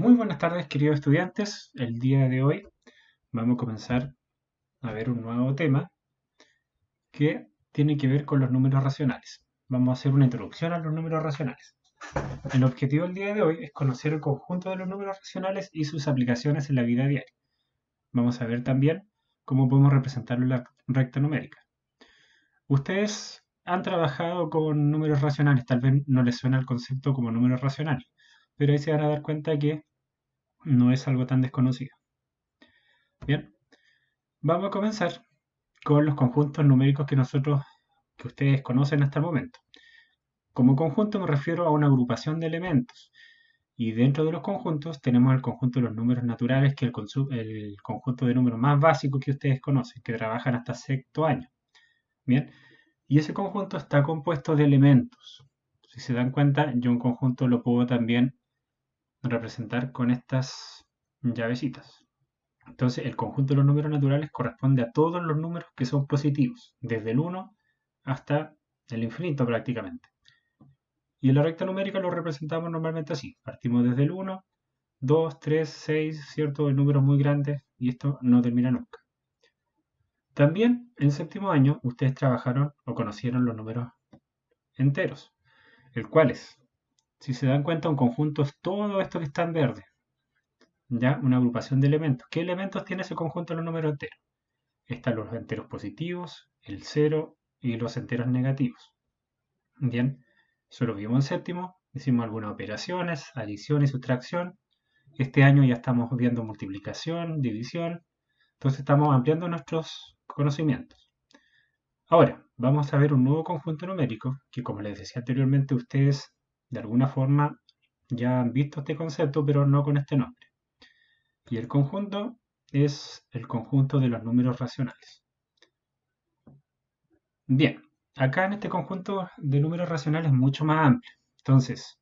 Muy buenas tardes, queridos estudiantes. El día de hoy vamos a comenzar a ver un nuevo tema que tiene que ver con los números racionales. Vamos a hacer una introducción a los números racionales. El objetivo del día de hoy es conocer el conjunto de los números racionales y sus aplicaciones en la vida diaria. Vamos a ver también cómo podemos representarlo en la recta numérica. Ustedes han trabajado con números racionales, tal vez no les suena el concepto como números racionales, pero ahí se van a dar cuenta que no es algo tan desconocido. Bien, vamos a comenzar con los conjuntos numéricos que ustedes conocen hasta el momento. Como conjunto me refiero a una agrupación de elementos. Y dentro de los conjuntos tenemos el conjunto de los números naturales, que es el conjunto de números más básico que ustedes conocen, que trabajan hasta sexto año. Bien, y ese conjunto está compuesto de elementos. Si se dan cuenta, yo un conjunto lo puedo también representar con estas llavecitas. Entonces, el conjunto de los números naturales corresponde a todos los números que son positivos, desde el 1 hasta el infinito prácticamente. Y en la recta numérica lo representamos normalmente así. Partimos desde el 1, 2, 3, 6, ¿cierto? De números muy grandes y esto no termina nunca. También en séptimo año ustedes trabajaron o conocieron los números enteros, el cual es, si se dan cuenta, un conjunto es todo esto que está en verde, ya una agrupación de elementos. ¿Qué elementos tiene ese conjunto de los números enteros? Están los enteros positivos, el cero y los enteros negativos. Bien, eso lo vimos en séptimo, hicimos algunas operaciones, adición y sustracción. Este año ya estamos viendo multiplicación, división, entonces estamos ampliando nuestros conocimientos. Ahora, vamos a ver un nuevo conjunto numérico que, como les decía anteriormente, ustedes de alguna forma ya han visto este concepto, pero no con este nombre. Y el conjunto es el conjunto de los números racionales. Bien, acá en este conjunto de números racionales es mucho más amplio. Entonces,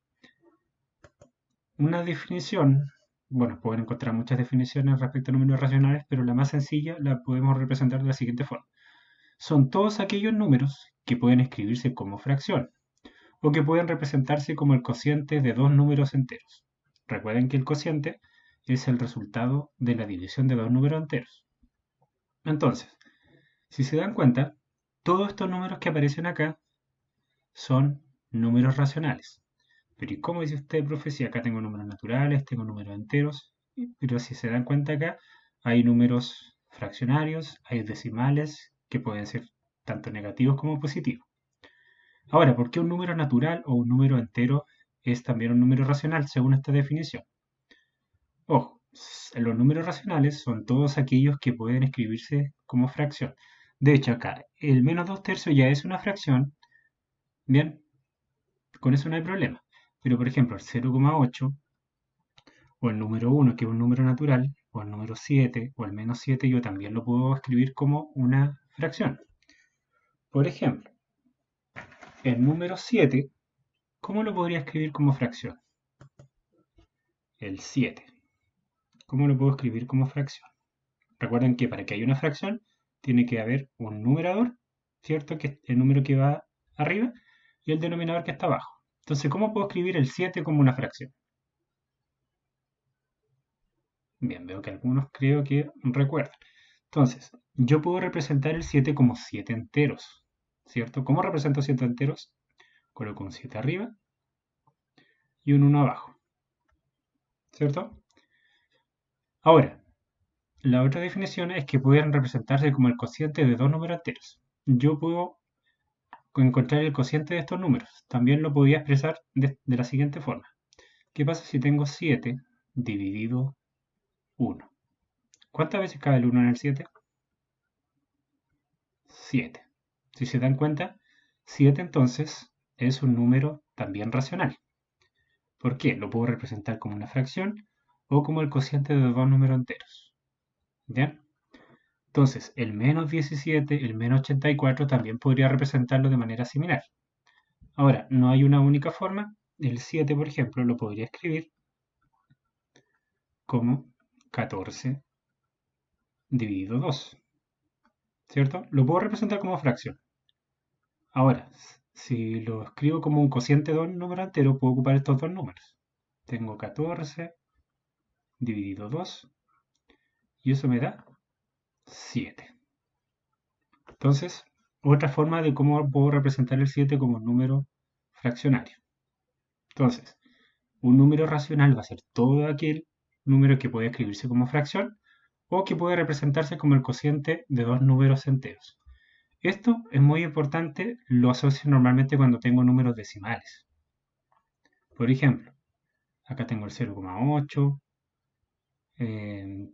una definición, bueno, pueden encontrar muchas definiciones respecto a números racionales, pero la más sencilla la podemos representar de la siguiente forma. Son todos aquellos números que pueden escribirse como fracción o que pueden representarse como el cociente de dos números enteros. Recuerden que el cociente es el resultado de la división de dos números enteros. Entonces, si se dan cuenta, todos estos números que aparecen acá son números racionales. Pero ¿y cómo dice usted, profe? Si acá tengo números naturales, tengo números enteros, pero si se dan cuenta acá, hay números fraccionarios, hay decimales que pueden ser tanto negativos como positivos. Ahora, ¿por qué un número natural o un número entero es también un número racional según esta definición? Ojo, los números racionales son todos aquellos que pueden escribirse como fracción. De hecho, acá el menos 2/3 ya es una fracción. Bien, con eso no hay problema. Pero por ejemplo, el 0,8 o el número 1, que es un número natural, o el número 7 o el menos 7, yo también lo puedo escribir como una fracción. Por ejemplo, el número 7, ¿cómo lo podría escribir como fracción? El 7. ¿Cómo lo puedo escribir como fracción? Recuerden que para que haya una fracción tiene que haber un numerador, ¿cierto? Que es el número que va arriba y el denominador que está abajo. Entonces, ¿cómo puedo escribir el 7 como una fracción? Bien, veo que algunos creo que recuerdan. Entonces, yo puedo representar el 7 como 7 enteros, ¿cierto? ¿Cómo represento 7 enteros? Coloco un 7 arriba y un 1 abajo, ¿cierto? Ahora, la otra definición es que pueden representarse como el cociente de dos números enteros. Yo puedo encontrar el cociente de estos números. También lo podía expresar de la siguiente forma. ¿Qué pasa si tengo 7 dividido 1? ¿Cuántas veces cabe el 1 en el 7? 7. Si se dan cuenta, 7 entonces es un número también racional. ¿Por qué? Lo puedo representar como una fracción o como el cociente de dos números enteros. ¿Bien? Entonces, el menos 17, el menos 84 también podría representarlo de manera similar. Ahora, no hay una única forma. El 7, por ejemplo, lo podría escribir como 14 dividido 2, ¿cierto? Lo puedo representar como fracción. Ahora, si lo escribo como un cociente de un número entero, puedo ocupar estos dos números. Tengo 14 dividido 2 y eso me da 7. Entonces, otra forma de cómo puedo representar el 7 como un número fraccionario. Entonces, un número racional va a ser todo aquel número que puede escribirse como fracción o que puede representarse como el cociente de dos números enteros. Esto es muy importante, lo asocio normalmente cuando tengo números decimales. Por ejemplo, acá tengo el 0,8,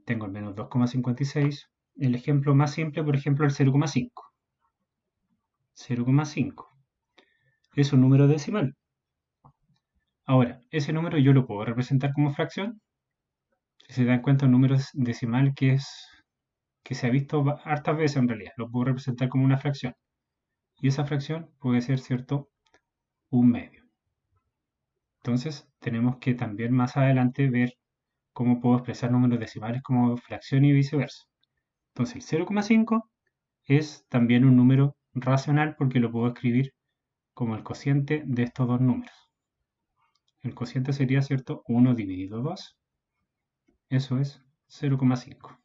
tengo el menos 2,56. El ejemplo más simple, por ejemplo, el 0,5. 0,5 es un número decimal. Ahora, ese número yo lo puedo representar como fracción. Si se dan cuenta, un número decimal que se ha visto hartas veces en realidad, lo puedo representar como una fracción. Y esa fracción puede ser, ¿cierto?, un medio. Entonces, tenemos que también más adelante ver cómo puedo expresar números decimales como fracción y viceversa. Entonces, el 0,5 es también un número racional porque lo puedo escribir como el cociente de estos dos números. El cociente sería, ¿cierto?, 1 dividido 2. Eso es 0,5.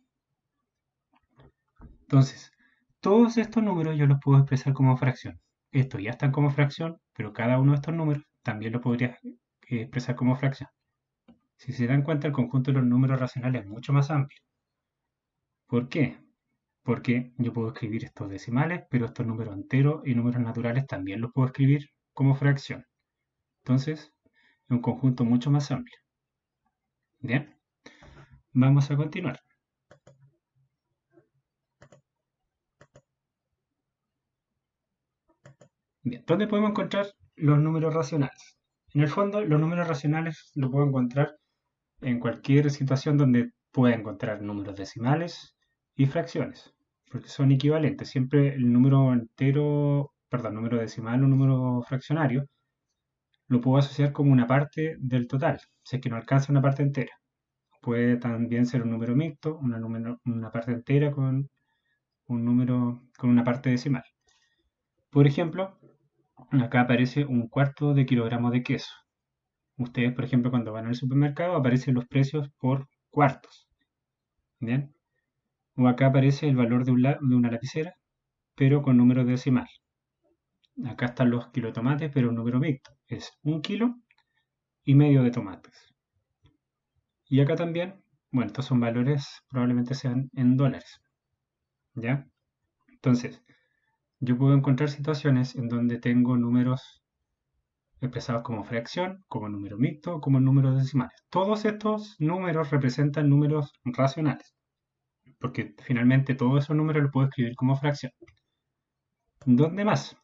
Entonces, todos estos números yo los puedo expresar como fracción. Estos ya están como fracción, pero cada uno de estos números también lo podría expresar como fracción. Si se dan cuenta, el conjunto de los números racionales es mucho más amplio. ¿Por qué? Porque yo puedo escribir estos decimales, pero estos números enteros y números naturales también los puedo escribir como fracción. Entonces, es un conjunto mucho más amplio. Bien, vamos a continuar. Bien, ¿dónde podemos encontrar los números racionales? En el fondo, los números racionales los puedo encontrar en cualquier situación donde pueda encontrar números decimales y fracciones, porque son equivalentes. Siempre el número entero, perdón, número decimal o número fraccionario, lo puedo asociar como una parte del total, si es que no alcanza una parte entera. Puede también ser un número mixto, una parte entera con un número con una parte decimal. Por ejemplo, acá aparece un cuarto de kilogramo de queso. Ustedes, por ejemplo, cuando van al supermercado aparecen los precios por cuartos. ¿Bien? O acá aparece el valor de una lapicera, pero con número decimal. Acá están los kilotomates, pero un número mixto. Es 1,5 kg de tomates. Y acá también, bueno, estos son valores, probablemente sean en dólares. ¿Ya? Entonces, yo puedo encontrar situaciones en donde tengo números expresados como fracción, como número mixto, como números decimales. Todos estos números representan números racionales, porque finalmente todos esos números los puedo escribir como fracción. ¿Dónde más?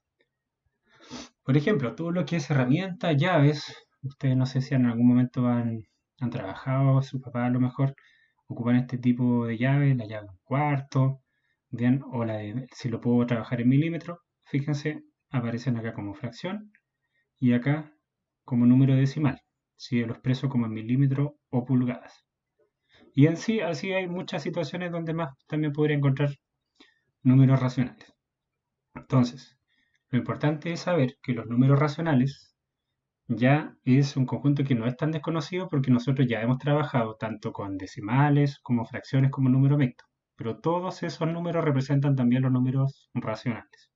Por ejemplo, todo lo que es herramientas, llaves, ustedes no sé si en algún momento han trabajado, su papá a lo mejor ocupan este tipo de llaves, la llave de un cuarto, bien, o si lo puedo trabajar en milímetros, fíjense, aparecen acá como fracción y acá como número decimal, si lo expreso como en milímetros o pulgadas. Y en sí, así hay muchas situaciones donde más también podría encontrar números racionales. Entonces, lo importante es saber que los números racionales ya es un conjunto que no es tan desconocido porque nosotros ya hemos trabajado tanto con decimales como fracciones como número mixto. Pero todos esos números representan también los números racionales.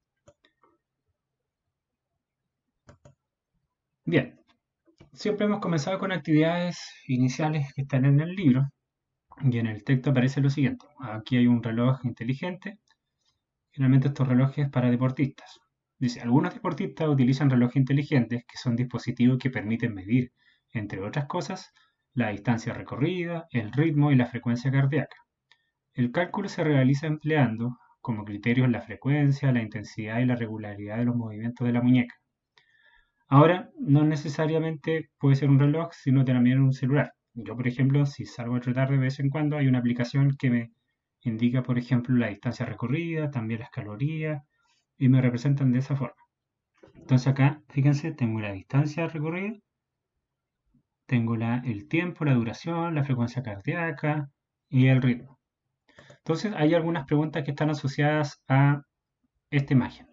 Bien, siempre hemos comenzado con actividades iniciales que están en el libro y en el texto aparece lo siguiente. Aquí hay un reloj inteligente. Generalmente estos relojes para deportistas. Dice, algunos deportistas utilizan relojes inteligentes que son dispositivos que permiten medir, entre otras cosas, la distancia recorrida, el ritmo y la frecuencia cardíaca. El cálculo se realiza empleando como criterios la frecuencia, la intensidad y la regularidad de los movimientos de la muñeca. Ahora, no necesariamente puede ser un reloj, sino también un celular. Yo, por ejemplo, si salgo a trotar de vez en cuando, hay una aplicación que me indica, por ejemplo, la distancia recorrida, también las calorías, y me representan de esa forma. Entonces acá, fíjense, tengo la distancia recorrida, tengo el tiempo, la duración, la frecuencia cardíaca y el ritmo. Entonces hay algunas preguntas que están asociadas a esta imagen.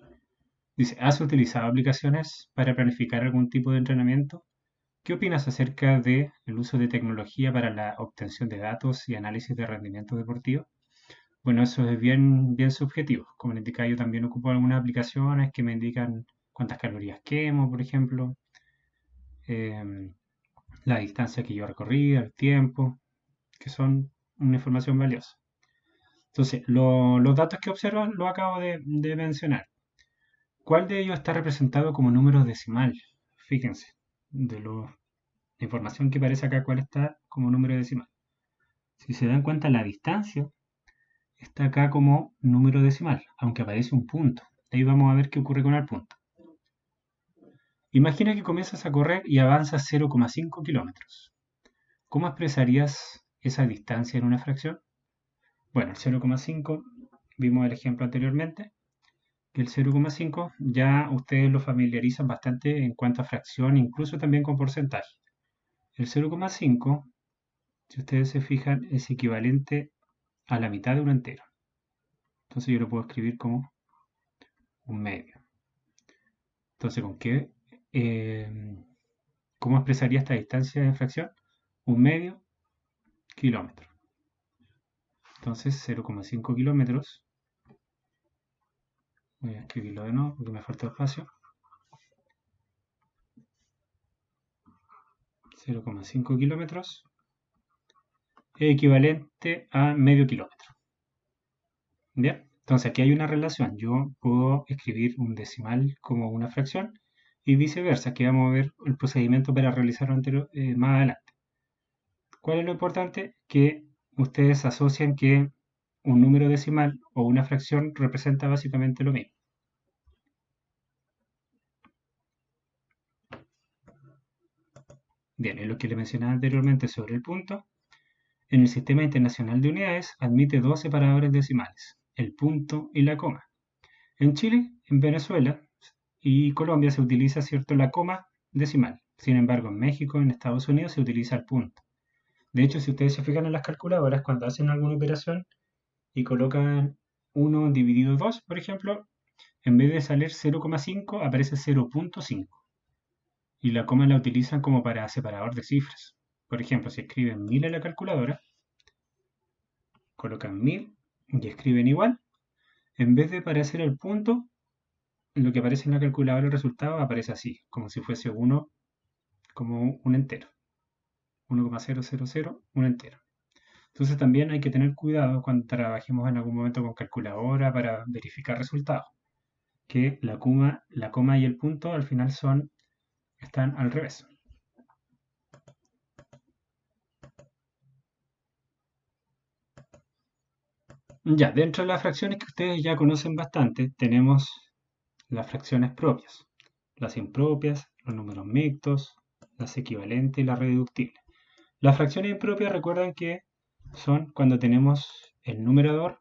Dice, ¿has utilizado aplicaciones para planificar algún tipo de entrenamiento? ¿Qué opinas acerca del uso de tecnología para la obtención de datos y análisis de rendimiento deportivo? Bueno, eso es bien subjetivo. Como les indicaba, yo también ocupo algunas aplicaciones que me indican cuántas calorías quemo, por ejemplo, em, la distancia que yo recorrí, el tiempo, que son una información valiosa. Entonces, los datos que observan los acabo de mencionar. ¿Cuál de ellos está representado como número decimal? Fíjense, la información que aparece acá, ¿cuál está como número decimal? Si se dan cuenta, la distancia está acá como número decimal, aunque aparece un punto. Ahí vamos a ver qué ocurre con el punto. Imagina que comienzas a correr y avanzas 0,5 kilómetros. ¿Cómo expresarías esa distancia en una fracción? Bueno, el 0,5, vimos el ejemplo anteriormente, que el 0,5 ya ustedes lo familiarizan bastante en cuanto a fracción, incluso también con porcentaje. El 0,5, si ustedes se fijan, es equivalente a la mitad de un entero. Entonces yo lo puedo escribir como un medio. Entonces, ¿cómo expresaría esta distancia en fracción? Un medio kilómetro. Entonces, 0,5 kilómetros. Voy a escribirlo de nuevo porque me falta espacio. 0,5 kilómetros es equivalente a medio kilómetro. Bien, entonces aquí hay una relación. Yo puedo escribir un decimal como una fracción y viceversa, que vamos a ver el procedimiento para realizarlo más adelante. ¿Cuál es lo importante? Que ustedes asocian que un número decimal o una fracción representa básicamente lo mismo. Bien, en lo que le mencionaba anteriormente sobre el punto, en el Sistema Internacional de Unidades admite dos separadores decimales, el punto y la coma. En Chile, en Venezuela y Colombia se utiliza, ¿cierto?, la coma decimal. Sin embargo, en México, en Estados Unidos se utiliza el punto. De hecho, si ustedes se fijan en las calculadoras, cuando hacen alguna operación y colocan 1 dividido 2, por ejemplo, en vez de salir 0,5 aparece 0,5. Y la coma la utilizan como para separador de cifras. Por ejemplo, si escriben 1000 en la calculadora, colocan 1000 y escriben igual, en vez de aparecer el punto, lo que aparece en la calculadora, el resultado aparece así, como si fuese 1, como un entero. 1,000, un entero. Entonces también hay que tener cuidado cuando trabajemos en algún momento con calculadora para verificar resultados, que la coma y el punto al final están al revés. Ya, dentro de las fracciones que ustedes ya conocen bastante, tenemos las fracciones propias, las impropias, los números mixtos, las equivalentes y las reductibles. Las fracciones impropias recuerdan que son cuando tenemos el numerador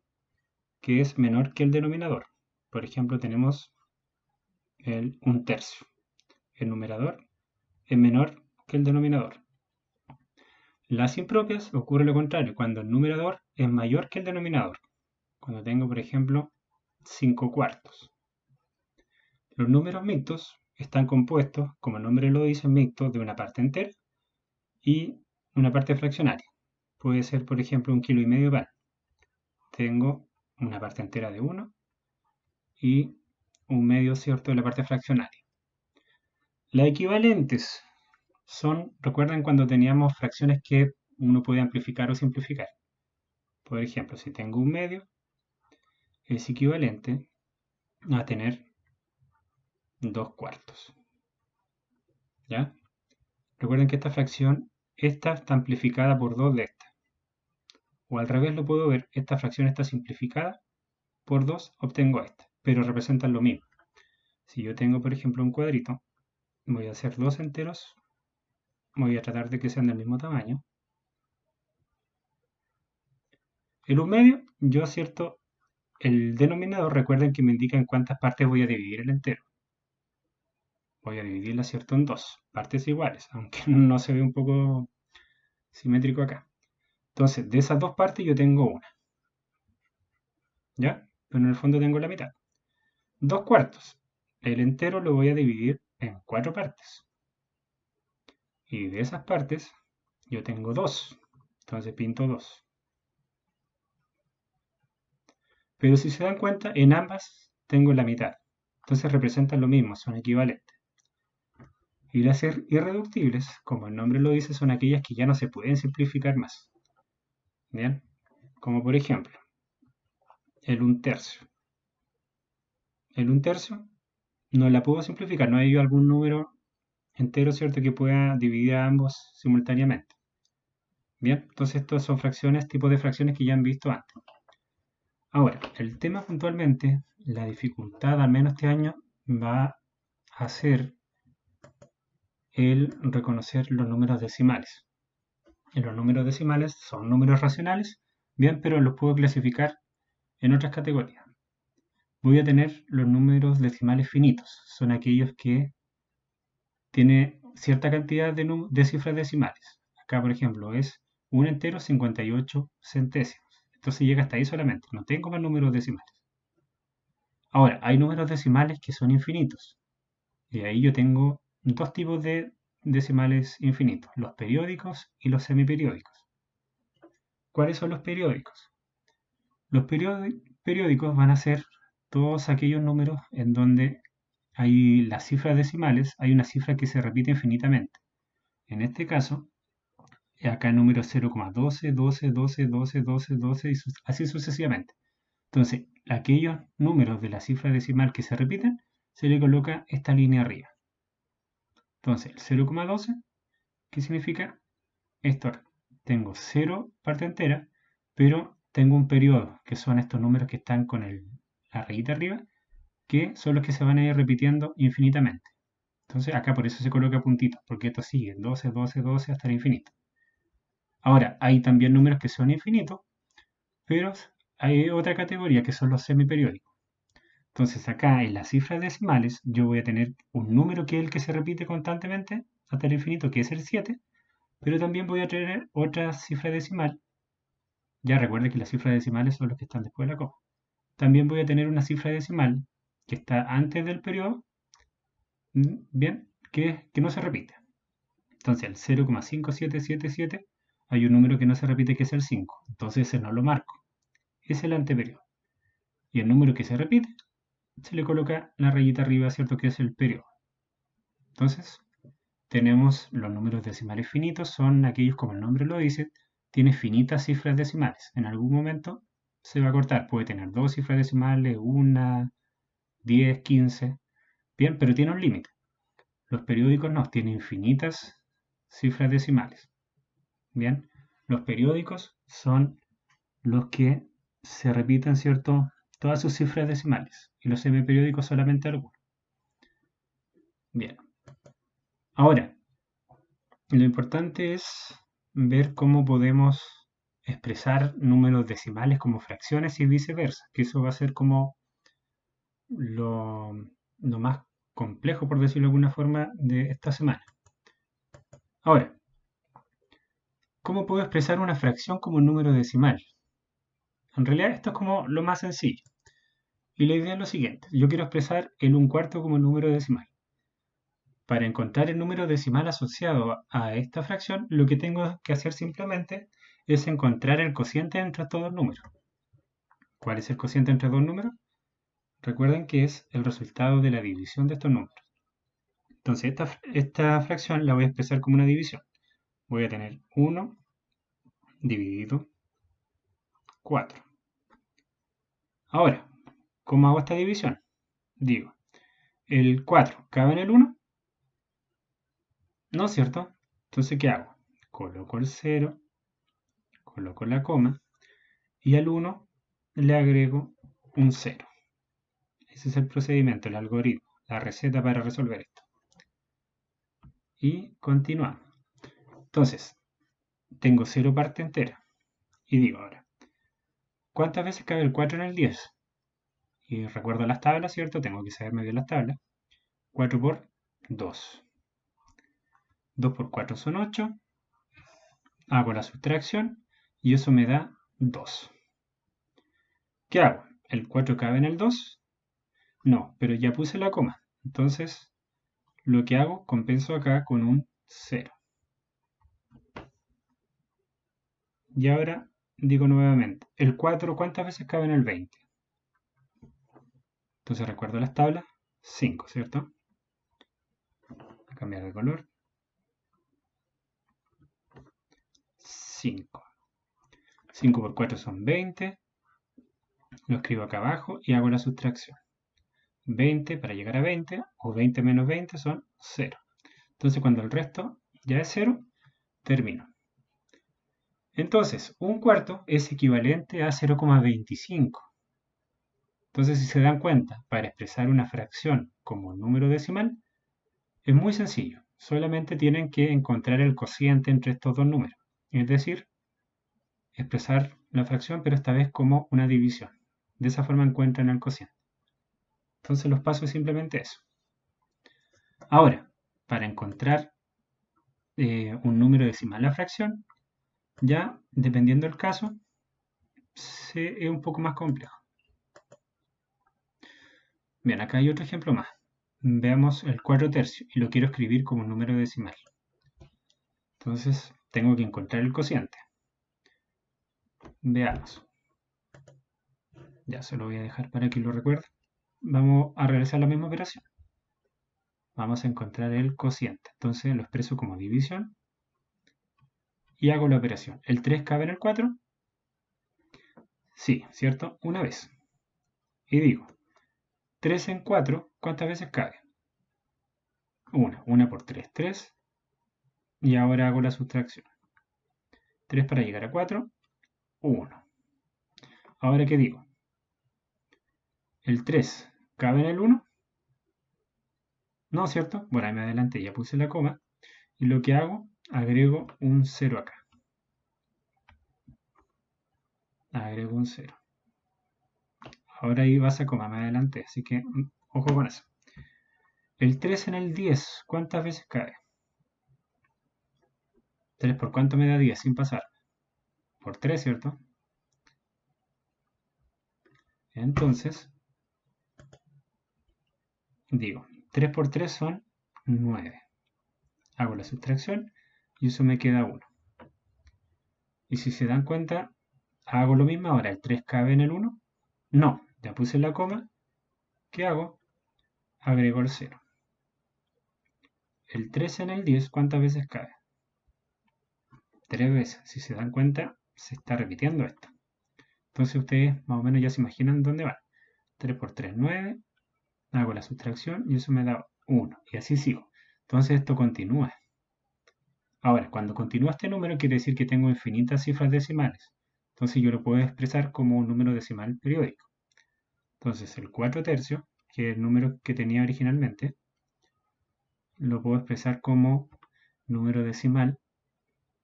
que es menor que el denominador. Por ejemplo, tenemos el 1/3. El numerador es menor que el denominador. Las impropias ocurre lo contrario, cuando el numerador es mayor que el denominador. Cuando tengo, por ejemplo, 5/4. Los números mixtos están compuestos, como el nombre lo dice, mixtos de una parte entera y una parte fraccionaria. Puede ser, por ejemplo, 1,5 kg de pan. Tengo una parte entera de 1 y un medio, ¿cierto?, de la parte fraccionaria. Las equivalentes recuerdan cuando teníamos fracciones que uno puede amplificar o simplificar. Por ejemplo, si tengo un medio, es equivalente a tener 2/4. ¿Ya? Recuerden que esta fracción, esta está amplificada por 2 de estas. O al revés lo puedo ver, esta fracción está simplificada por 2, obtengo esta, pero representan lo mismo. Si yo tengo, por ejemplo, un cuadrito, voy a hacer 2 enteros, voy a tratar de que sean del mismo tamaño. En un medio, yo acierto el denominador, recuerden que me indica en cuántas partes voy a dividir el entero. Voy a dividirlo, ¿cierto?, en 2 partes iguales, aunque no se ve un poco simétrico acá. Entonces, de esas 2 partes yo tengo una. ¿Ya? Pero en el fondo tengo la mitad. 2/4. El entero lo voy a dividir en 4 partes. Y de esas partes yo tengo 2. Entonces pinto 2. Pero si se dan cuenta, en ambas tengo la mitad. Entonces representan lo mismo, son equivalentes. Y las irreductibles, como el nombre lo dice, son aquellas que ya no se pueden simplificar más. ¿Bien? Como por ejemplo, el 1/3. El 1/3 no la puedo simplificar, no hay algún número entero, ¿cierto?, que pueda dividir a ambos simultáneamente. Bien, entonces estos son fracciones, tipos de fracciones que ya han visto antes. Ahora, el tema puntualmente, la dificultad, al menos este año, va a ser el reconocer los números decimales. Y los números decimales son números racionales, bien, pero los puedo clasificar en otras categorías. Voy a tener los números decimales finitos, son aquellos que tienen cierta cantidad de cifras decimales. Acá, por ejemplo, es un entero 58 centésimos. Entonces llega hasta ahí solamente, no tengo más números decimales. Ahora, hay números decimales que son infinitos. Y ahí yo tengo dos tipos de decimales infinitos, los periódicos y los semiperiódicos. ¿Cuáles son los periódicos? Los periódicos van a ser todos aquellos números en donde hay las cifras decimales, hay una cifra que se repite infinitamente. En este caso, acá el número es 0,12, 12, 12, 12, 12, 12 y así sucesivamente. Entonces, aquellos números de la cifra decimal que se repiten, se le coloca esta línea arriba. Entonces, el 0,12, ¿qué significa? Esto, tengo 0 parte entera, pero tengo un periodo, que son estos números que están con la rayita arriba, que son los que se van a ir repitiendo infinitamente. Entonces acá por eso se coloca puntito, porque esto sigue 12, 12, 12 hasta el infinito. Ahora, hay también números que son infinitos, pero hay otra categoría que son los semiperiódicos. Entonces acá en las cifras decimales yo voy a tener un número que es el que se repite constantemente hasta el infinito, que es el 7, pero también voy a tener otra cifra decimal. Ya recuerde que las cifras decimales son los que están después de la coma. También voy a tener una cifra decimal que está antes del periodo, bien, que no se repite. Entonces el 0,5777 hay un número que no se repite que es el 5. Entonces ese no lo marco. Es el anteperiodo. Y el número que se repite se le coloca la rayita arriba, ¿cierto? Que es el periodo. Entonces tenemos los números decimales finitos, son aquellos, como el nombre lo dice, tiene finitas cifras decimales. En algún momento se va a cortar. Puede tener dos cifras decimales, una, 10, 15. Bien, pero tiene un límite. Los periódicos no, tienen infinitas cifras decimales. Bien, los periódicos son los que se repiten, ¿cierto? Todas sus cifras decimales. Y los semiperiódicos solamente algunos. Bien. Ahora, lo importante es ver cómo podemos expresar números decimales como fracciones y viceversa, que eso va a ser como lo, lo más complejo, por decirlo de alguna forma, de esta semana. Ahora, ¿cómo puedo expresar una fracción como un número decimal? En realidad esto es como lo más sencillo. Y la idea es lo siguiente. Yo quiero expresar el 1/4 como número decimal. Para encontrar el número decimal asociado a esta fracción, lo que tengo que hacer simplemente es encontrar el cociente entre estos dos números. ¿Cuál es el cociente entre dos números? Recuerden que es el resultado de la división de estos números. Entonces esta fracción la voy a expresar como una división. Voy a tener 1 dividido 4. Ahora, ¿cómo hago esta división? Digo, ¿el 4 cabe en el 1? No, es ¿cierto? Entonces, ¿qué hago? Coloco el 0, coloco la coma, y al 1 le agrego un 0. Ese es el procedimiento, el algoritmo, la receta para resolver esto. Y continuamos. Entonces, tengo 0 parte entera. Y digo ahora, ¿cuántas veces cabe el 4 en el 10? Y recuerdo las tablas, ¿cierto? Tengo que saberme bien las tablas. 4 por 2. 2 por 4 son 8. Hago la sustracción y eso me da 2. ¿Qué hago? ¿El 4 cabe en el 2? No, pero ya puse la coma. Entonces, lo que hago, compenso acá con un 0. Y ahora digo nuevamente, el 4, ¿cuántas veces cabe en el 20? Entonces recuerdo las tablas, 5, ¿cierto? Voy a cambiar de color. 5. 5 por 4 son 20. Lo escribo acá abajo y hago la sustracción. 20 para llegar a 20, o 20 menos 20 son 0. Entonces cuando el resto ya es 0, termino. Entonces, un cuarto es equivalente a 0,25. Entonces, si se dan cuenta, para expresar una fracción como número decimal, es muy sencillo. Solamente tienen que encontrar el cociente entre estos dos números. Es decir, expresar la fracción, pero esta vez como una división. De esa forma encuentran el cociente. Entonces, los pasos es simplemente eso. Ahora, para encontrar un número decimal a la fracción, ya dependiendo del caso, es un poco más complejo. Bien, acá hay otro ejemplo más. Veamos el 4 tercios y lo quiero escribir como un número decimal. Entonces tengo que encontrar el cociente. Veamos. Ya se lo voy a dejar para que lo recuerde. Vamos a realizar la misma operación. Vamos a encontrar el cociente. Entonces lo expreso como división y hago la operación. ¿El 3 cabe en el 4? Sí, ¿cierto? Una vez. Y digo, 3 en 4, ¿cuántas veces cabe? Una. 1 por 3, 3. Y ahora hago la sustracción. 3 para llegar a 4, 1. Ahora, ¿qué digo? ¿El 3 cabe en el 1? No, ¿cierto? Bueno, ahí me adelanté, ya puse la coma. Y lo que hago, agrego un 0 acá. Agrego un 0. Ahora ahí vas a coma, me adelanté, así que ojo con eso. El 3 en el 10, ¿cuántas veces cabe? 3 por cuánto me da 10 sin pasar. Por 3, ¿cierto? Entonces, digo, 3 por 3 son 9. Hago la sustracción y eso me queda 1. Y si se dan cuenta, hago lo mismo ahora. ¿El 3 cabe en el 1? No, ya puse la coma. ¿Qué hago? Agrego el 0. El 3 en el 10, ¿cuántas veces cabe? 3 veces. Si se dan cuenta, se está repitiendo esto. Entonces ustedes más o menos ya se imaginan dónde van. 3 por 3, 9. Hago la sustracción y eso me da 1. Y así sigo. Entonces esto continúa. Ahora, cuando continúa este número quiere decir que tengo infinitas cifras decimales. Entonces yo lo puedo expresar como un número decimal periódico. Entonces el 4 tercios, que es el número que tenía originalmente, lo puedo expresar como número decimal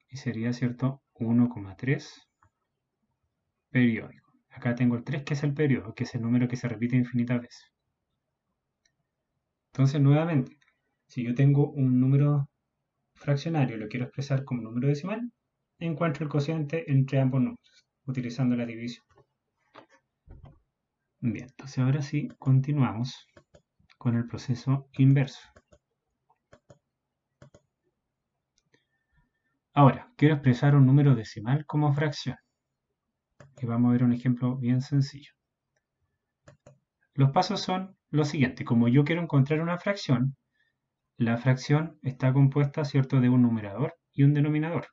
y sería, ¿cierto?, 1,3 periódico. Acá tengo el 3 que es el periodo, que es el número que se repite infinitas veces. Entonces, nuevamente, si yo tengo un número fraccionario y lo quiero expresar como número decimal, encuentro el cociente entre ambos números, utilizando la división. Bien, entonces ahora sí continuamos con el proceso inverso. Ahora, quiero expresar un número decimal como fracción. Y vamos a ver un ejemplo bien sencillo. Los pasos son los siguientes. Como yo quiero encontrar una fracción, la fracción está compuesta, ¿cierto?, de un numerador y un denominador.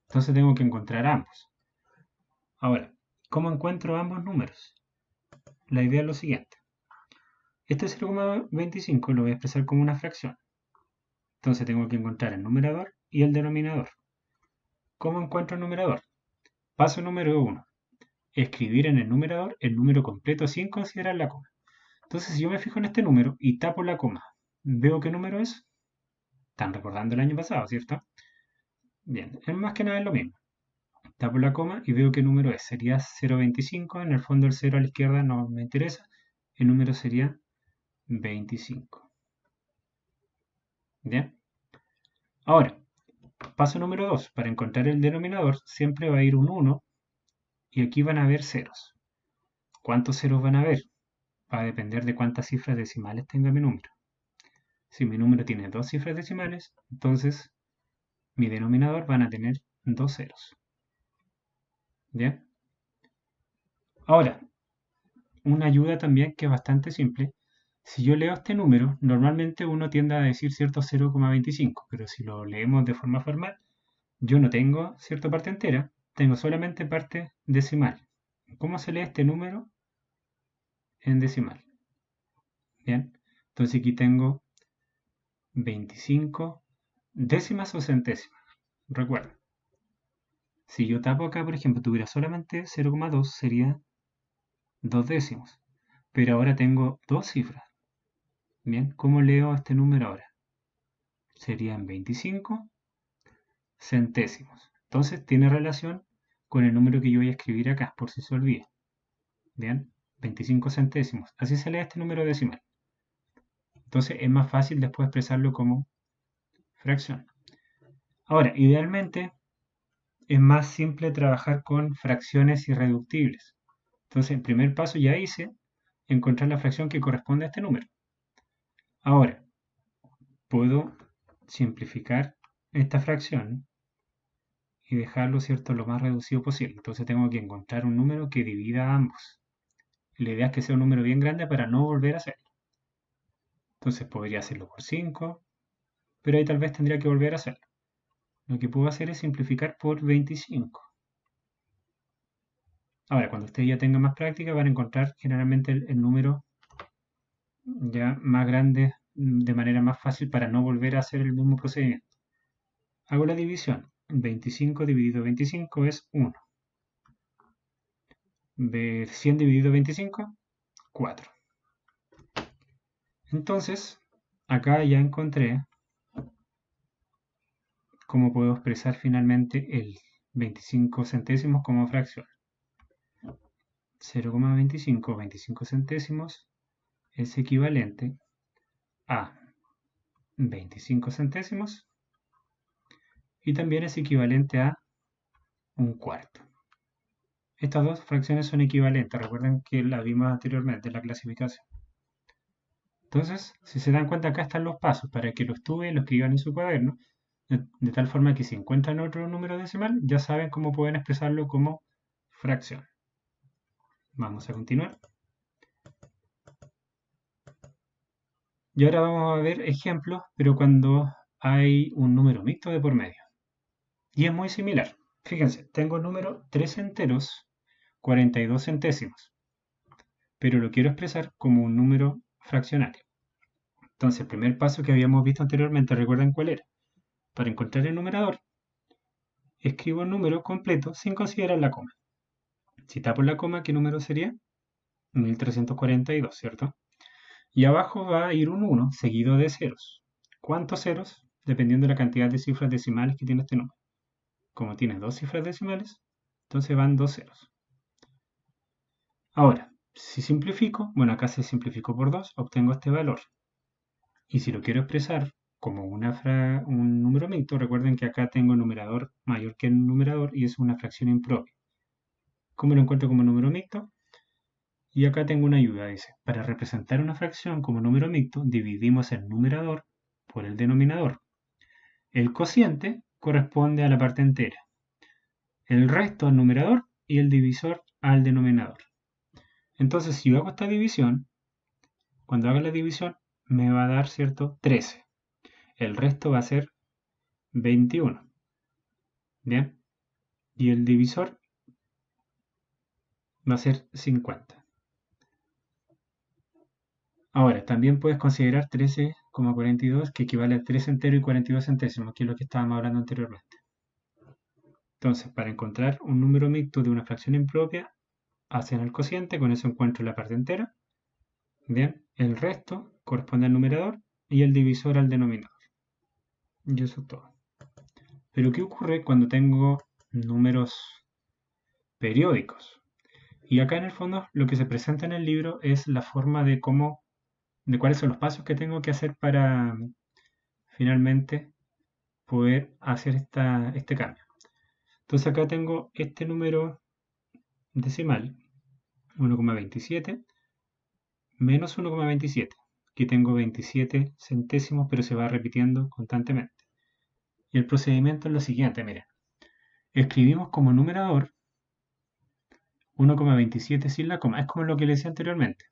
Entonces tengo que encontrar ambos. Ahora, ¿cómo encuentro ambos números? La idea es lo siguiente. Este 0,25 lo voy a expresar como una fracción. Entonces tengo que encontrar el numerador y el denominador. ¿Cómo encuentro el numerador? Paso número 1. Escribir en el numerador el número completo sin considerar la coma. Entonces, si yo me fijo en este número y tapo la coma, ¿veo qué número es? Están recordando el año pasado, ¿cierto? Bien, es más que nada es lo mismo. Tapo la coma y veo qué número es. Sería 0,25. En el fondo el 0 a la izquierda no me interesa. El número sería 25. Bien. Ahora, paso número 2. Para encontrar el denominador siempre va a ir un 1 y aquí van a haber ceros. ¿Cuántos ceros van a haber? Va a depender de cuántas cifras decimales tenga mi número. Si mi número tiene 2 cifras decimales, entonces mi denominador van a tener 2 ceros. ¿Bien? Ahora, una ayuda también que es bastante simple. Si yo leo este número, normalmente uno tiende a decir cierto 0,25, pero si lo leemos de forma formal, yo no tengo cierta parte entera, tengo solamente parte decimal. ¿Cómo se lee este número en decimal? Bien, entonces aquí tengo 25 décimas o centésimas. Recuerda, si yo tapo acá, por ejemplo, tuviera solamente 0,2, sería 2 décimos. Pero ahora tengo dos cifras. Bien, ¿cómo leo este número ahora? Serían 25 centésimos. Entonces tiene relación con el número que yo voy a escribir acá, por si se olvida. Bien, 25 centésimos. Así se lee este número decimal. Entonces es más fácil después expresarlo como fracción. Ahora, idealmente es más simple trabajar con fracciones irreductibles. Entonces, el primer paso ya hice encontrar la fracción que corresponde a este número. Ahora, puedo simplificar esta fracción y dejarlo, ¿cierto?, lo más reducido posible. Entonces tengo que encontrar un número que divida a ambos. La idea es que sea un número bien grande para no volver a hacerlo. Entonces podría hacerlo por 5, pero ahí tal vez tendría que volver a hacerlo. Lo que puedo hacer es simplificar por 25. Ahora, cuando ustedes ya tengan más práctica, van a encontrar generalmente el número ya más grande de manera más fácil para no volver a hacer el mismo procedimiento. Hago la división. 25 dividido 25 es 1. 100 dividido 25, 4. Entonces, acá ya encontré cómo puedo expresar finalmente el 25 centésimos como fracción. 0,25 centésimos es equivalente a 25 centésimos y también es equivalente a un cuarto. Estas dos fracciones son equivalentes, recuerden que la vimos anteriormente en la clasificación. Entonces, si se dan cuenta, acá están los pasos para que lo estudien, lo escriban en su cuaderno, de tal forma que si encuentran otro número decimal, ya saben cómo pueden expresarlo como fracción. Vamos a continuar. Y ahora vamos a ver ejemplos, pero cuando hay un número mixto de por medio. Y es muy similar. Fíjense, tengo el número 3 enteros, 42 centésimos, pero lo quiero expresar como un número fraccionario. Entonces, el primer paso que habíamos visto anteriormente, ¿recuerdan cuál era? Para encontrar el numerador, escribo el número completo sin considerar la coma. Si tapo la coma, ¿qué número sería? 1342, ¿cierto? Y abajo va a ir un 1 seguido de ceros. ¿Cuántos ceros? Dependiendo de la cantidad de cifras decimales que tiene este número. Como tiene dos cifras decimales, entonces van dos ceros. Ahora, si simplifico, bueno, acá se simplificó por 2, obtengo este valor. Y si lo quiero expresar como un número mixto, recuerden que acá tengo el numerador mayor que el numerador y es una fracción impropia. ¿Cómo lo encuentro como número mixto? Y acá tengo una ayuda, dice, para representar una fracción como número mixto, dividimos el numerador por el denominador. El cociente corresponde a la parte entera, el resto al numerador y el divisor al denominador. Entonces, si yo hago esta división, cuando haga la división me va a dar, ¿cierto?, 13. El resto va a ser 21. ¿Bien? Y el divisor va a ser 50. Ahora, también puedes considerar 13,42, que equivale a 3 entero y 42 centésimos, que es lo que estábamos hablando anteriormente. Entonces, para encontrar un número mixto de una fracción impropia, hacen el cociente, con eso encuentro la parte entera. Bien, el resto corresponde al numerador y el divisor al denominador. Y eso es todo. Pero ¿qué ocurre cuando tengo números periódicos? Y acá en el fondo lo que se presenta en el libro es la forma de cuáles son los pasos que tengo que hacer para finalmente poder hacer este cambio. Entonces acá tengo este número decimal, 1,27, menos 1,27. Aquí tengo 27 centésimos, pero se va repitiendo constantemente. Y el procedimiento es lo siguiente, miren. Escribimos como numerador 1,27 sin la coma. Es como lo que le decía anteriormente.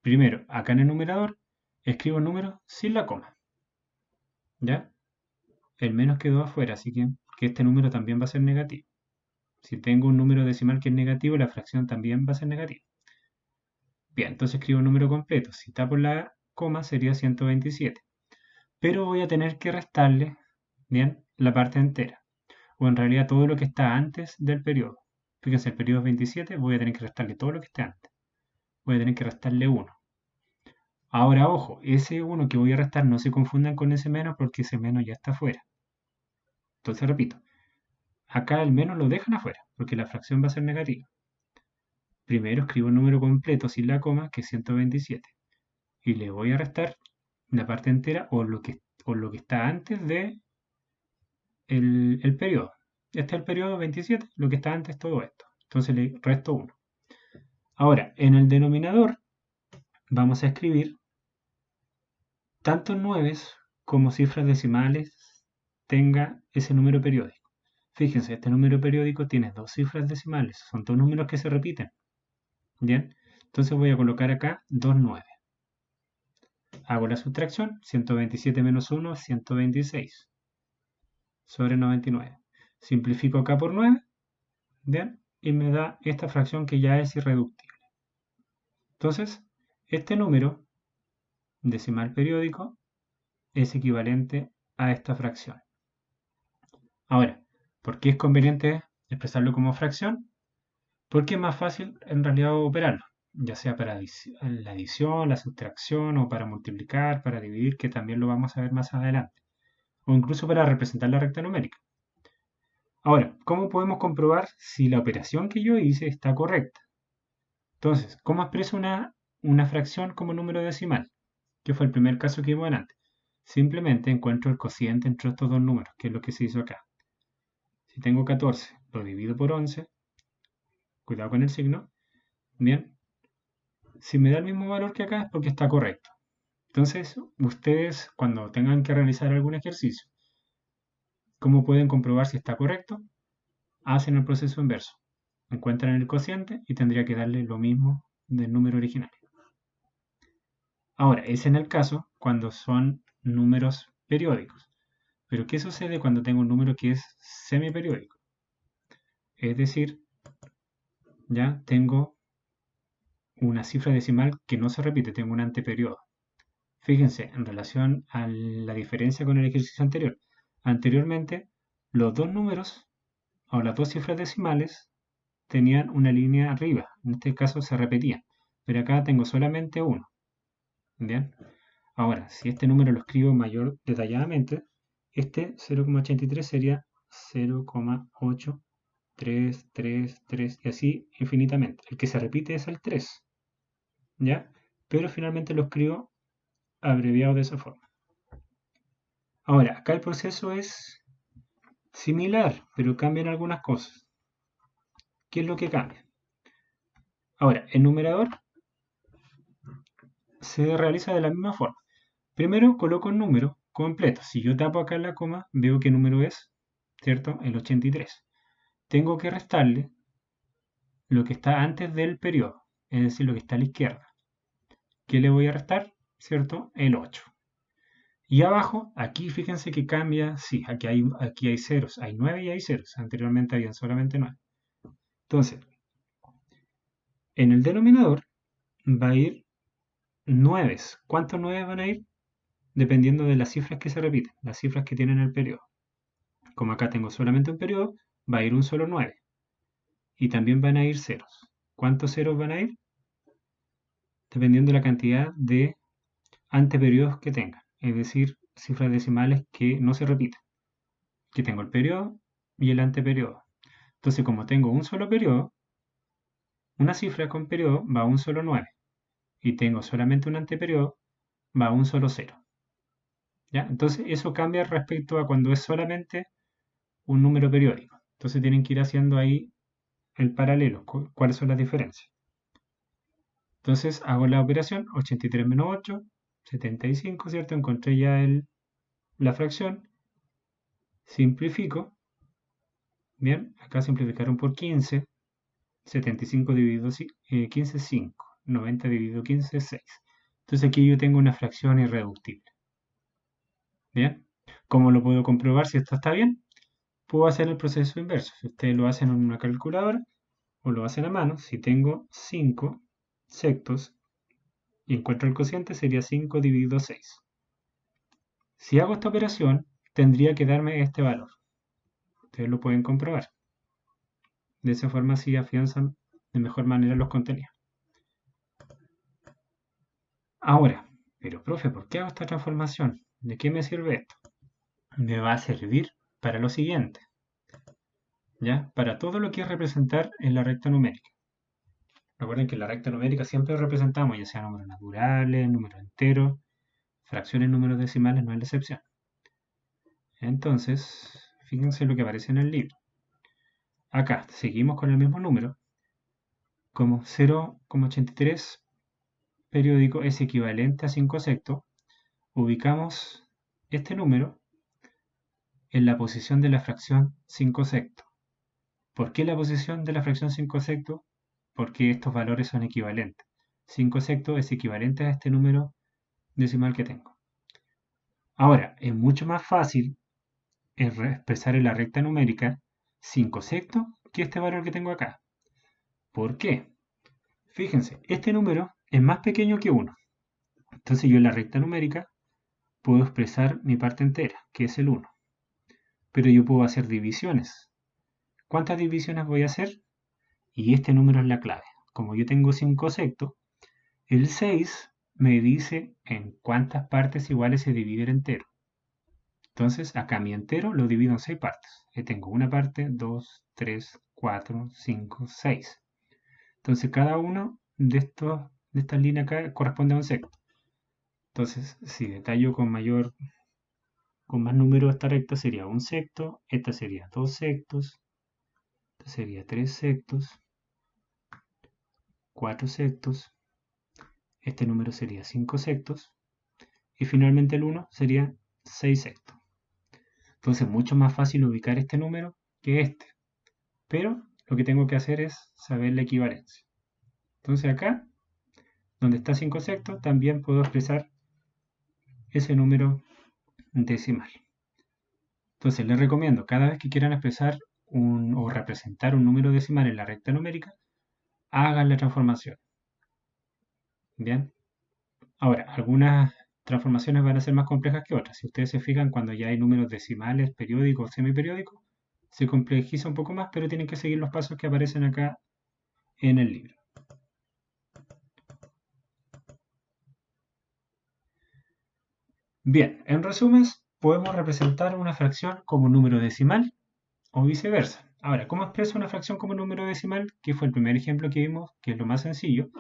Primero, acá en el numerador, escribo el número sin la coma. ¿Ya? El menos quedó afuera, así que este número también va a ser negativo. Si tengo un número decimal que es negativo, la fracción también va a ser negativa. Bien, entonces escribo un número completo. Si tapo la coma sería 127. Pero voy a tener que restarle, bien, la parte entera. O en realidad todo lo que está antes del periodo. Fíjense, el periodo es 27, voy a tener que restarle todo lo que esté antes. Voy a tener que restarle 1. Ahora, ojo, ese 1 que voy a restar no se confundan con ese menos porque ese menos ya está afuera. Entonces repito, acá el menos lo dejan afuera porque la fracción va a ser negativa. Primero escribo el número completo sin la coma, que es 127. Y le voy a restar la parte entera o lo que está antes de el periodo. Este es el periodo 27, lo que está antes todo esto. Entonces le resto 1. Ahora, en el denominador vamos a escribir tantos 9 como cifras decimales tenga ese número periódico. Fíjense, este número periódico tiene dos cifras decimales, son dos números que se repiten. Bien, entonces voy a colocar acá 2 9. Hago la sustracción, 127 menos 1 es 126 sobre 99. Simplifico acá por 9, bien, y me da esta fracción que ya es irreductible. Entonces, este número decimal periódico es equivalente a esta fracción. Ahora, ¿por qué es conveniente expresarlo como fracción? Porque es más fácil en realidad operarlo, ya sea para la adición, la sustracción o para multiplicar, para dividir, que también lo vamos a ver más adelante, o incluso para representar la recta numérica. Ahora, ¿cómo podemos comprobar si la operación que yo hice está correcta? Entonces, ¿cómo expreso una fracción como número decimal? Que fue el primer caso que vimos antes. Simplemente encuentro el cociente entre estos dos números, que es lo que se hizo acá. Si tengo 14, lo divido por 11, cuidado con el signo, bien, si me da el mismo valor que acá es porque está correcto. Entonces, ustedes cuando tengan que realizar algún ejercicio, ¿cómo pueden comprobar si está correcto? Hacen el proceso inverso. Encuentran el cociente y tendría que darle lo mismo del número original. Ahora, es en el caso cuando son números periódicos. Pero ¿qué sucede cuando tengo un número que es semiperiódico? Es decir, ya tengo una cifra decimal que no se repite, tengo un anteperiodo. Fíjense, en relación a la diferencia con el ejercicio anterior. Anteriormente, los dos números o las dos cifras decimales tenían una línea arriba. En este caso se repetían. Pero acá tengo solamente uno. ¿Bien? Ahora, si este número lo escribo mayor detalladamente, este 0,83 sería 0,8333 y así infinitamente. El que se repite es el 3. ¿Ya? Pero finalmente lo escribo abreviado de esa forma. Ahora, acá el proceso es similar, pero cambian algunas cosas. ¿Qué es lo que cambia? Ahora, el numerador se realiza de la misma forma. Primero coloco el número completo. Si yo tapo acá la coma, veo qué número es, ¿cierto? El 83. Tengo que restarle lo que está antes del periodo, es decir, lo que está a la izquierda. ¿Qué le voy a restar? ¿Cierto? El 8. Y abajo, aquí fíjense que cambia, sí, aquí hay ceros, hay 9 y hay ceros. Anteriormente habían solamente 9. Entonces, en el denominador va a ir 9. ¿Cuántos 9 van a ir? Dependiendo de las cifras que se repiten, las cifras que tienen el periodo. Como acá tengo solamente un periodo, va a ir un solo 9. Y también van a ir ceros. ¿Cuántos ceros van a ir? Dependiendo de la cantidad de anteperiodos que tengan. Es decir, cifras decimales que no se repiten. Aquí tengo el periodo y el anteperiodo. Entonces, como tengo un solo periodo, una cifra con periodo va a un solo 9. Y tengo solamente un anteperiodo, va a un solo 0. ¿Ya? Entonces, eso cambia respecto a cuando es solamente un número periódico. Entonces, tienen que ir haciendo ahí el paralelo, cuáles son las diferencias. Entonces, hago la operación 83 menos 8, 75, ¿cierto? Encontré ya la fracción. Simplifico. Bien, acá simplificaron por 15. 75 dividido 15 es 5. 90 dividido 15 es 6. Entonces aquí yo tengo una fracción irreductible. ¿Bien? ¿Cómo lo puedo comprobar si esto está bien? Puedo hacer el proceso inverso. Si ustedes lo hacen en una calculadora o lo hacen a mano, si tengo 5 sectos y encuentro el cociente, sería 5 dividido 6. Si hago esta operación, tendría que darme este valor. Ustedes lo pueden comprobar. De esa forma así afianzan de mejor manera los contenidos. Ahora, pero profe, ¿por qué hago esta transformación? ¿De qué me sirve esto? Me va a servir para lo siguiente, ¿ya? Para todo lo que es representar en la recta numérica. Recuerden que en la recta numérica siempre representamos, ya sea números naturales, números enteros, fracciones, números decimales, no es la excepción. Entonces, fíjense lo que aparece en el libro. Acá seguimos con el mismo número, como 0,83 periódico es equivalente a 5 sextos, ubicamos este número en la posición de la fracción 5 sextos. ¿Por qué la posición de la fracción 5 sextos? Porque estos valores son equivalentes. 5 sextos es equivalente a este número decimal que tengo. Ahora, es mucho más fácil expresar en la recta numérica 5 sextos que este valor que tengo acá. ¿Por qué? Fíjense, este número es más pequeño que 1. Entonces yo en la recta numérica puedo expresar mi parte entera, que es el 1. Pero yo puedo hacer divisiones. ¿Cuántas divisiones voy a hacer? Y este número es la clave. Como yo tengo 5 sextos, el 6 me dice en cuántas partes iguales se divide el entero. Entonces, acá mi entero lo divido en 6 partes. Tengo una parte, 2, 3, 4, 5, 6. Entonces, cada uno de estas líneas acá corresponde a un sexto. Entonces, si detallo con más número esta recta, sería un sexto, esta sería 2 sextos, esta sería 3 sextos, 4 sextos, este número sería 5 sextos, y finalmente el 1 sería 6 sextos. Entonces es mucho más fácil ubicar este número que este. Pero lo que tengo que hacer es saber la equivalencia. Entonces acá, donde está 5 sextos, también puedo expresar ese número decimal. Entonces les recomiendo, cada vez que quieran expresar o representar un número decimal en la recta numérica, hagan la transformación. Bien. Ahora, algunas transformaciones van a ser más complejas que otras. Si ustedes se fijan, cuando ya hay números decimales, periódicos o semiperiódicos, se complejiza un poco más, pero tienen que seguir los pasos que aparecen acá en el libro. Bien, en resumen, podemos representar una fracción como número decimal o viceversa. Ahora, ¿cómo expreso una fracción como número decimal? Que fue el primer ejemplo que vimos, que es lo más sencillo.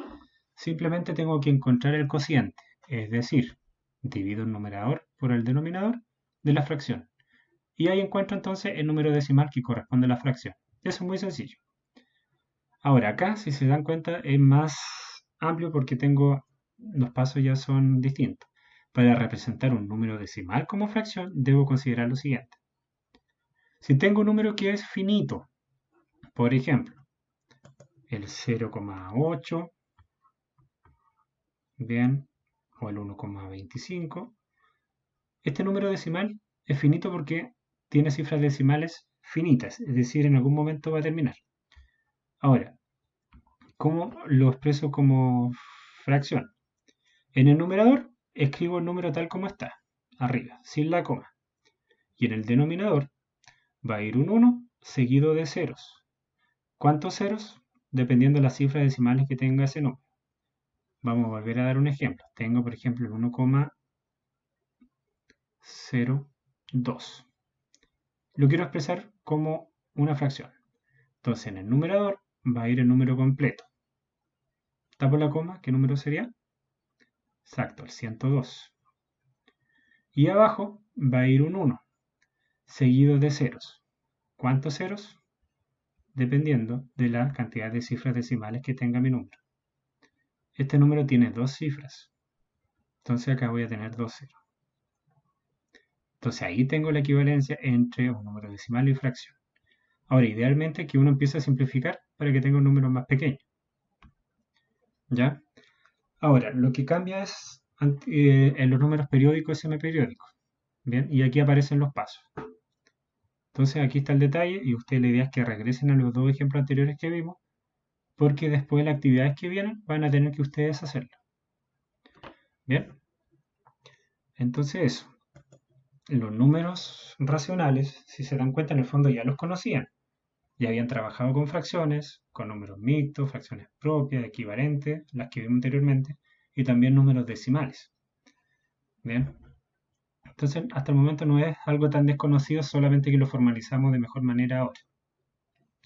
Simplemente tengo que encontrar el cociente, es decir, divido el numerador por el denominador de la fracción. Y ahí encuentro entonces el número decimal que corresponde a la fracción. Eso es muy sencillo. Ahora, acá, si se dan cuenta, es más amplio porque los pasos ya son distintos. Para representar un número decimal como fracción, debo considerar lo siguiente. Si tengo un número que es finito, por ejemplo, el 0,8, bien, o el 1,25, este número decimal es finito porque tiene cifras decimales finitas, es decir, en algún momento va a terminar. Ahora, ¿cómo lo expreso como fracción? En el numerador escribo el número tal como está, arriba, sin la coma. Y en el denominador va a ir un 1 seguido de ceros. ¿Cuántos ceros? Dependiendo de las cifras decimales que tenga ese número. Vamos a volver a dar un ejemplo. Tengo, por ejemplo, el 1,02. Lo quiero expresar como una fracción. Entonces, en el numerador va a ir el número completo. Tapo la coma, ¿qué número sería? Exacto, el 102. Y abajo va a ir un 1, seguido de ceros. ¿Cuántos ceros? Dependiendo de la cantidad de cifras decimales que tenga mi número. Este número tiene 2 cifras. Entonces acá voy a tener 2 ceros. Entonces ahí tengo la equivalencia entre un número decimal y fracción. Ahora, idealmente que uno empiece a simplificar para que tenga un número más pequeño. ¿Ya? Ahora, lo que cambia es en los números periódicos y semiperiódicos. Bien, y aquí aparecen los pasos. Entonces aquí está el detalle y usted la idea es que regresen a los dos ejemplos anteriores que vimos, porque después las actividades que vienen van a tener que ustedes hacerlo. Bien, entonces eso. Los números racionales, si se dan cuenta, en el fondo ya los conocían. Ya habían trabajado con fracciones, con números mixtos, fracciones propias, equivalentes, las que vimos anteriormente, y también números decimales. Bien, entonces hasta el momento no es algo tan desconocido, solamente que lo formalizamos de mejor manera ahora.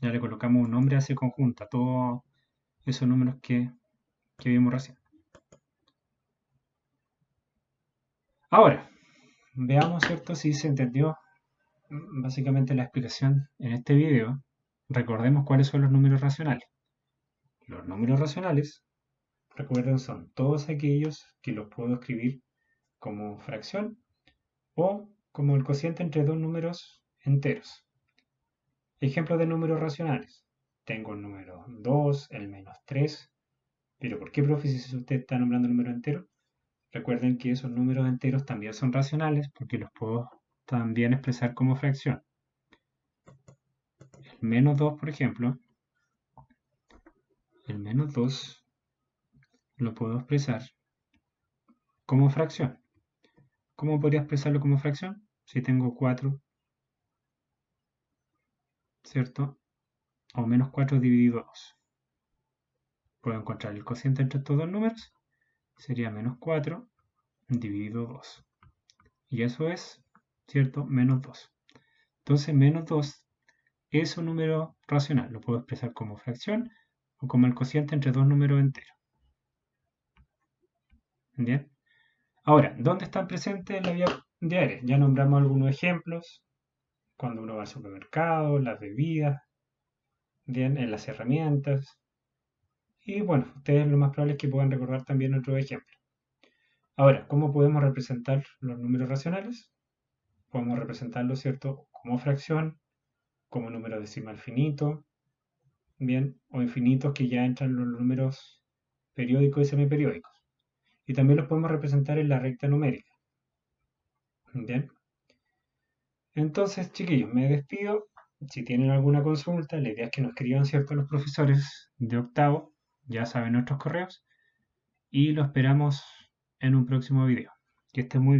Ya le colocamos un nombre a ese conjunto, a todos esos números que vimos recién. Ahora, veamos, ¿cierto?, si se entendió básicamente la explicación en este video. Recordemos cuáles son los números racionales. Los números racionales, recuerden, son todos aquellos que los puedo escribir como fracción o como el cociente entre dos números enteros. Ejemplos de números racionales. Tengo el número 2, el menos 3. Pero ¿por qué, profe, si usted está nombrando números enteros? Recuerden que esos números enteros también son racionales porque los puedo también expresar como fracción. El menos 2, por ejemplo, el menos 2 lo puedo expresar como fracción. ¿Cómo podría expresarlo como fracción? Si tengo 4, ¿cierto? O menos 4 dividido 2. Puedo encontrar el cociente entre estos dos números. Sería menos 4 dividido 2. Y eso es, ¿cierto? Menos 2. Entonces, menos 2 es un número racional. Lo puedo expresar como fracción o como el cociente entre dos números enteros. ¿Bien? Ahora, ¿dónde están presentes en la vida diaria? Ya nombramos algunos ejemplos. Cuando uno va al supermercado, las bebidas, bien, en las herramientas. Y bueno, ustedes lo más probable es que puedan recordar también otros ejemplos. Ahora, ¿cómo podemos representar los números racionales? Podemos representarlos, ¿cierto?, como fracción, como número decimal finito, bien, o infinitos que ya entran en los números periódicos y semiperiódicos. Y también los podemos representar en la recta numérica. Bien. Entonces, chiquillos, me despido. Si tienen alguna consulta, la idea es que nos escriban, ¿cierto?, los profesores de octavo, ya saben nuestros correos, y lo esperamos en un próximo video. Que estén muy bien.